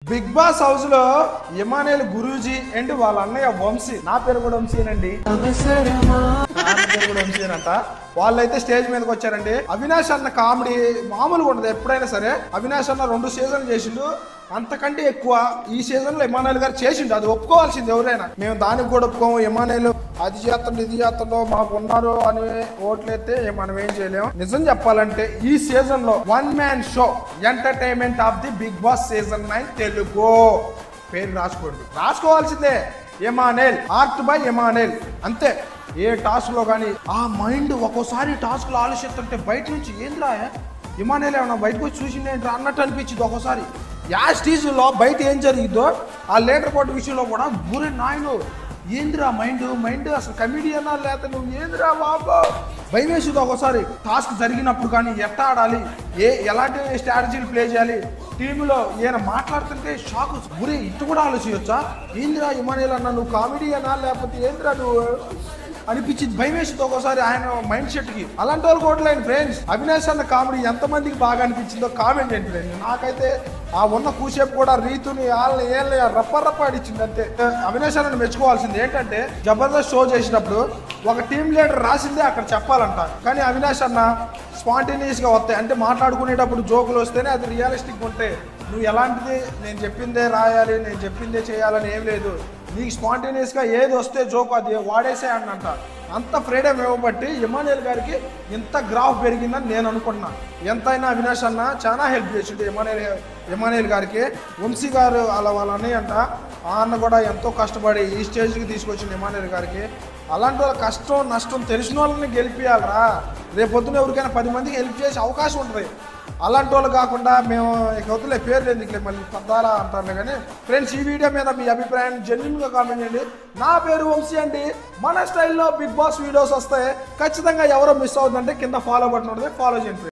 Big boss house లో ఇమానేల్ Guruji and వాళ్ళ అన్నయ్య వంశీ, నా పేరు కూడా వంశీనండి, వంశీనంట. వాళ్ళైతే స్టేజ్ మీదకి వచ్చారండి. అవినాష్ అన్న కామెడీ మామూలుగా ఉండదు. ఎప్పుడైనా సరే అవినాష్ అన్న 2 సీజన్లు చేసిండు, అంతకంటే ఎక్కువ ఈ సీజన్ లో ఇమానేల్ గారు చేసిండు. అది ఒప్పుకోవాల్సింది ఎవరైనా. మేము దానికి కూడా ఒప్పుకోము. ఇమానేల్ అది చేస్తుండో ఇది చేస్తుండో మాకు ఉన్నారు అని ఓట్లయితే మనం ఏం చేయలేము. నిజం చెప్పాలంటే ఈ సీజన్ లో 1 man show entertainment of the Bigg Boss season 9 Telugu పేరు రాసుకోండి, రాసుకోవాల్సిందే. ఇమానేల్, ఆర్ట్ బై ఇమానేల్, అంతే. ఏ టాస్క్ లో కానీ ఆ మైండ్ ఒక్కోసారి టాస్క్ లో ఆలోచిస్తుంటే బయట నుంచి ఏంద్రా ఇమానేల్ ఏమన్నా బయటకు వచ్చి చూసిందేంట్రా అన్నట్టు అనిపించింది ఒక్కోసారి. యాస్టీజ్లో బయట ఏం జరిగిద్దో ఆ లీడర్ బోర్డు విషయంలో కూడా గురి నాయను ఏందిరా మైండ్ అసలు కమిడియనా లేకపోతే నువ్వు ఏందిరా బాబా భయం వేసింది ఒక్కోసారి. టాస్క్ జరిగినప్పుడు కానీ ఎట్లా ఆడాలి, ఎలాంటి స్ట్రాటజీలు ప్లే చేయాలి, టీంలో ఈయన మాట్లాడుతుంటే షాక్. గురి ఇటు కూడా ఆలోచించవచ్చా, ఏందిరా ఇమానేల్ అన్న నువ్వు కామెడియనా లేకపోతే ఏందిరా నువ్వు అనిపించింది. భయం వేసింది ఒక్కోసారి ఆయన మైండ్ సెట్కి. అలాంటి వాళ్ళు కోట్లేని ఫ్రెండ్స్. అవినాష్ అన్న కామెడీ ఎంతమందికి బాగా అనిపించిందో కామెంట్ చేయండి ఫ్రెండ్స్. నాకైతే ఆ ఉన్న కూసేపు కూడా రీతుని వాళ్ళని రప్ప అడిచింది అంతే. అవినాష్ అన్నని మెచ్చుకోవాల్సింది ఏంటంటే జబర్దస్త్ షో చేసినప్పుడు ఒక టీం లీడర్ రాసిందే అక్కడ చెప్పాలంట, కానీ అవినాష్ అన్న స్పాంటేనియస్గా వస్తాయి. అంటే మాట్లాడుకునేటప్పుడు జోకులు వస్తేనే అది రియలిస్టిక్ ఉంటే, నువ్వు ఎలాంటిది నేను చెప్పిందే రాయాలి నేను చెప్పిందే చేయాలని ఏం లేదు, నీకు స్పాంటేనియస్గా ఏది వస్తే జోక్ అది వాడేసే అన్నంట. అంత ఫ్రీడమ్ ఇవ్వబట్టి ఇమానేల్ గారికి ఇంత గ్రాఫ్ పెరిగిందని నేను అనుకుంటున్నా. ఎంతైనా అవినాష్ అన్న చాలా హెల్ప్ చేసిండు ఇమానేల్ గారికి. వంశీ గారు వాళ్ళ అన్నయ్య అంట, ఆ అన్న కూడా ఎంతో కష్టపడి ఈ స్టేజ్కి తీసుకొచ్చింది ఇమానేల్ గారికి. అలాంటి వాళ్ళ కష్టం నష్టం తెలిసిన వాళ్ళని గెలిపియాలరా. రేపొద్దున ఎవరికైనా 10 మందికి హెల్ప్ చేసే అవకాశం ఉంటుంది. అలాంటి వాళ్ళు కాకుండా మేము ఇక వద్దులే పేర్లు ఎందుకులే మళ్ళీ పద్దాలా అంటారులే. కానీ ఫ్రెండ్స్, ఈ వీడియో మీద మీ అభిప్రాయాన్ని జెన్యున్గా కామెంట్ చేయండి. నా పేరు వంశీ అండి. మన స్టైల్లో బిగ్ బాస్ వీడియోస్ వస్తాయి. ఖచ్చితంగా ఎవరో మిస్ అవుతుందంటే కింద ఫాలో బటన్ ఉంటుంది, ఫాలో చేయండి.